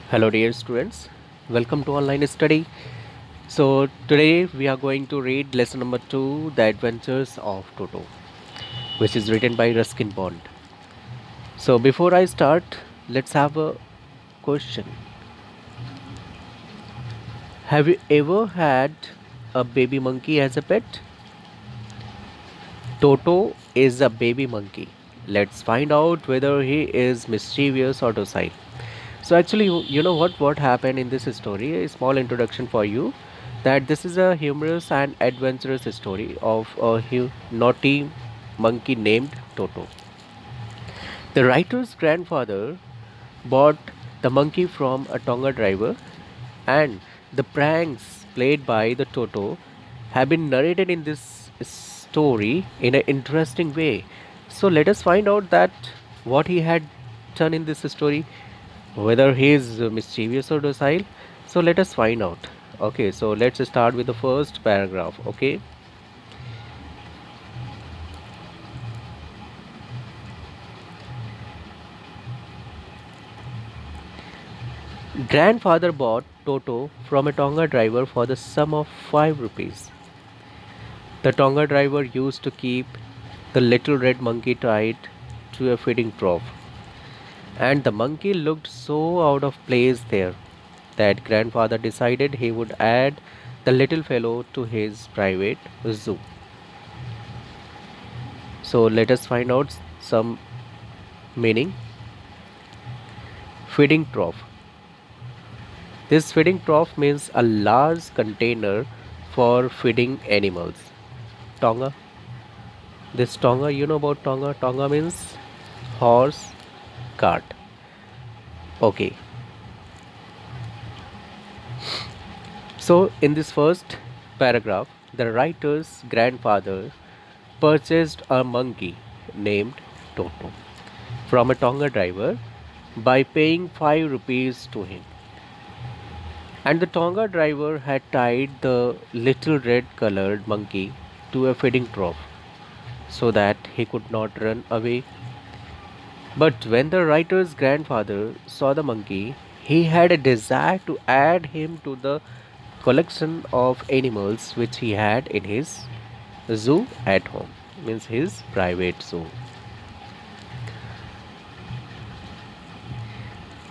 Hello, dear students. Welcome to online study. So, today we are going to read lesson number 2, The Adventures of Toto, which is written by Ruskin Bond. So, before I start, let's have a question. Have you ever had a baby monkey as a pet? Toto is a baby monkey. Let's find out whether he is mischievous or docile. So actually, you know what happened in this story? A small introduction for you that this is a humorous and adventurous story of a naughty monkey named Toto. The writer's grandfather bought the monkey from a Tonga driver, and the pranks played by the Toto have been narrated in this story in an interesting way. So let us find out that what he had done in this story, whether he is mischievous or docile. So let us find out. Okay, so let's start with the first paragraph. Okay, grandfather bought Toto from a Tonga driver for the sum of 5 rupees. The Tonga driver used to keep the little red monkey tied to a feeding trough, and the monkey looked so out of place there that grandfather decided he would add the little fellow to his private zoo. So let us find out some meaning. Feeding trough. This feeding trough means a large container for feeding animals. Tonga. This Tonga, you know about Tonga? Tonga means horse cart. Okay. So in this first paragraph, the writer's grandfather purchased a monkey named Toto from a Tonga driver by paying 5 rupees to him. And the Tonga driver had tied the little red colored monkey to a feeding trough so that he could not run away. But when the writer's grandfather saw the monkey, he had a desire to add him to the collection of animals which he had in his zoo at home, means his private zoo.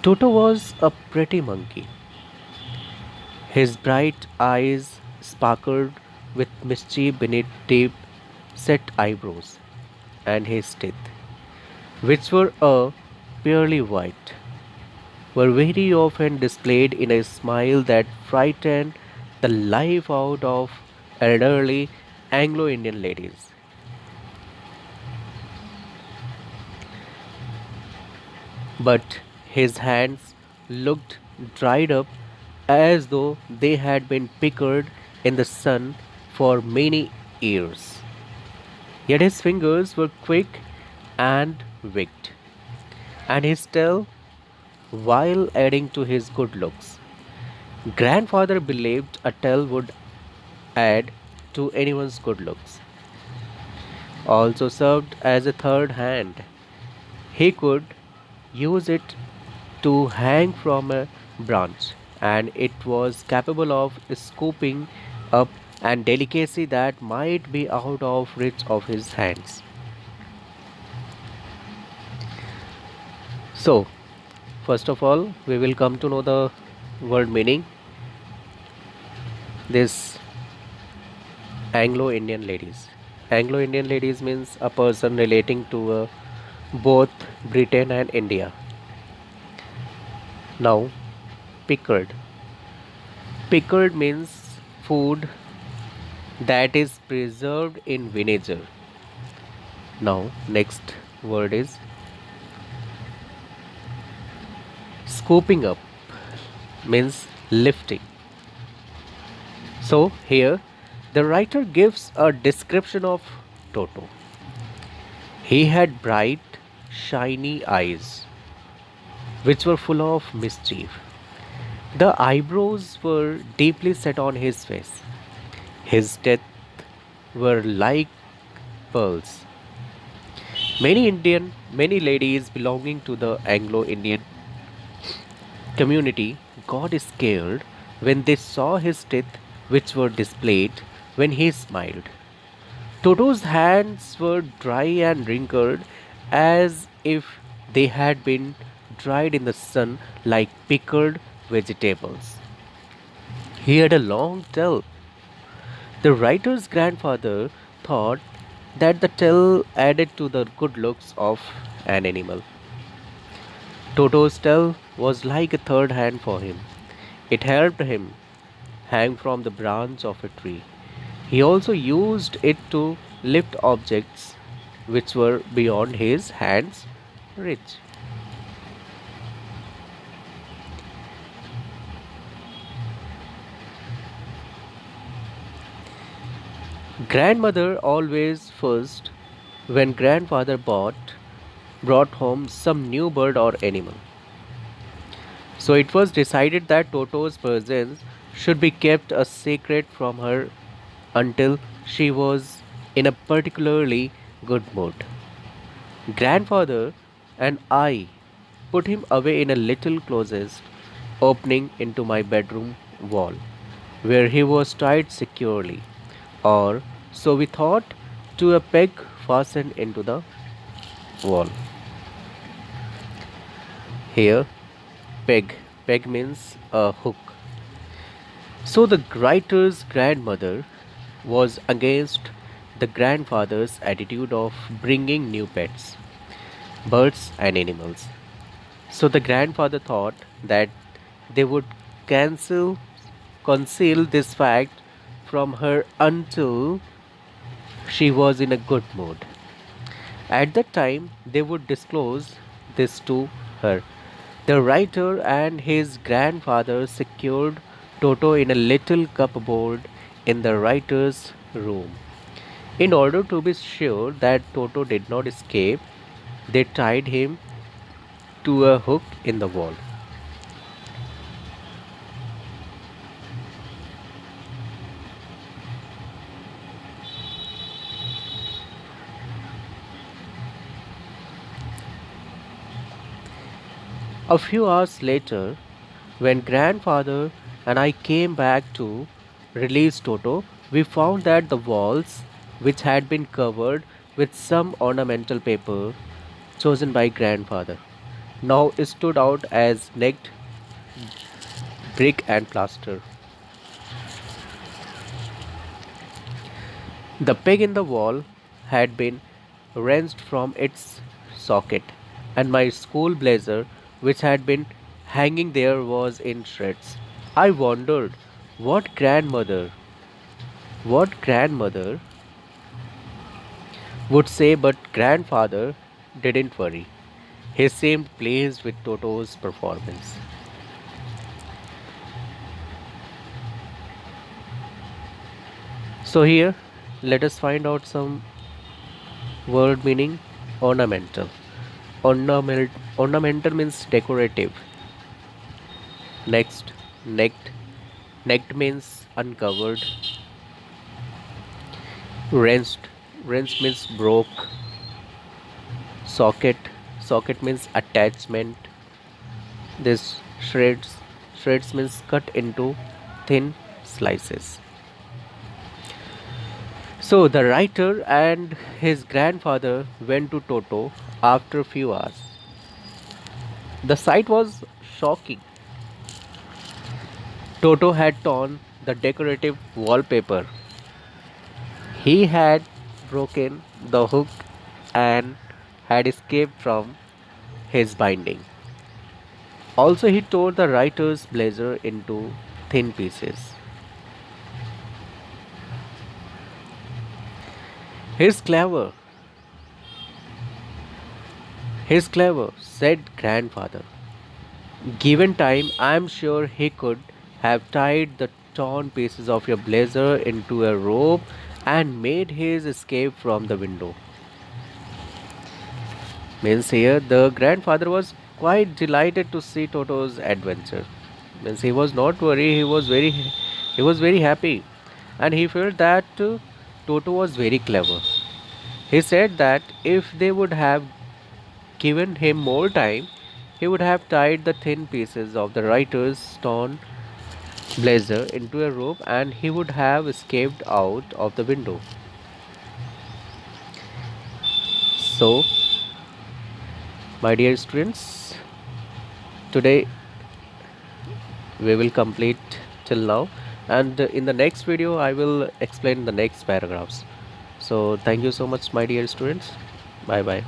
Toto was a pretty monkey. His bright eyes sparkled with mischief beneath deep set eyebrows, and his teeth, which were purely white, were very often displayed in a smile that frightened the life out of elderly Anglo Indian ladies. But his hands looked dried up as though they had been pickled in the sun for many years. Yet his fingers were quick and wicked, and his tail, while adding to his good looks. Grandfather believed a tail would add to anyone's good looks. Also served as a third hand. He could use it to hang from a branch, and it was capable of scooping up and delicacy that might be out of reach of his hands. So, first of all, we will come to know the word meaning. This Anglo Indian ladies. Anglo Indian ladies means a person relating to both Britain and India. Now, pickled. Pickled means food that is preserved in vinegar. Now, next word is scooping up, means lifting. So, here the writer gives a description of Toto. He had bright, shiny eyes, which were full of mischief. The eyebrows were deeply set on his face. His teeth were like pearls. Many ladies belonging to the Anglo-Indian community got scared when they saw his teeth, which were displayed when he smiled. Toto's hands were dry and wrinkled as if they had been dried in the sun like pickled vegetables. He had a long tail. The writer's grandfather thought that the tail added to the good looks of an animal. Toto's tail was like a third hand for him. It helped him hang from the branch of a tree. He also used it to lift objects which were beyond his hands' reach. Grandmother always first when grandfather brought home some new bird or animal. So it was decided that Toto's presence should be kept a secret from her until she was in a particularly good mood. Grandfather and I put him away in a little closet opening into my bedroom wall, where he was tied securely, or so we thought, to a peg fastened into the wall. Here, peg means a hook. So the writer's grandmother was against the grandfather's attitude of bringing new pets, birds, and animals. So the grandfather thought that they would cancel, conceal this fact from her until she was in a good mood. At that time, they would disclose this to her. The writer and his grandfather secured Toto in a little cupboard in the writer's room. In order to be sure that Toto did not escape, they tied him to a hook in the wall. A few hours later, when grandfather and I came back to release Toto, we found that the walls, which had been covered with some ornamental paper chosen by grandfather, now stood out as naked brick and plaster. The peg in the wall had been wrenched from its socket, and my school blazer, which had been hanging there, was in shreds. I wondered what grandmother, what grandmother would say, but grandfather didn't worry. He seemed pleased with Toto's performance. So here, let us find out some word meaning. Ornamental. Ornamental means decorative. Next, necked. Necked means uncovered. Wrenched. Wrenched means broke. Socket. Socket means attachment. This shreds. Shreds means cut into thin slices. So the writer and his grandfather went to Toto after a few hours. The sight was shocking. Toto had torn the decorative wallpaper. He had broken the hook and had escaped from his binding. Also, he tore the writer's blazer into thin pieces. He's clever, he's clever, said grandfather. Given time, I'm sure he could have tied the torn pieces of your blazer into a rope and made his escape from the window. Means here the grandfather was quite delighted to see Toto's adventure. Means he was not worried, he was very happy, and he felt that Toto was very clever. He said that if they would have given him more time, he would have tied the thin pieces of the writer's torn blazer into a rope and he would have escaped out of the window. So, my dear students, today we will complete till now, and in the next video I will explain the next paragraphs. So thank you so much, my dear students. Bye bye.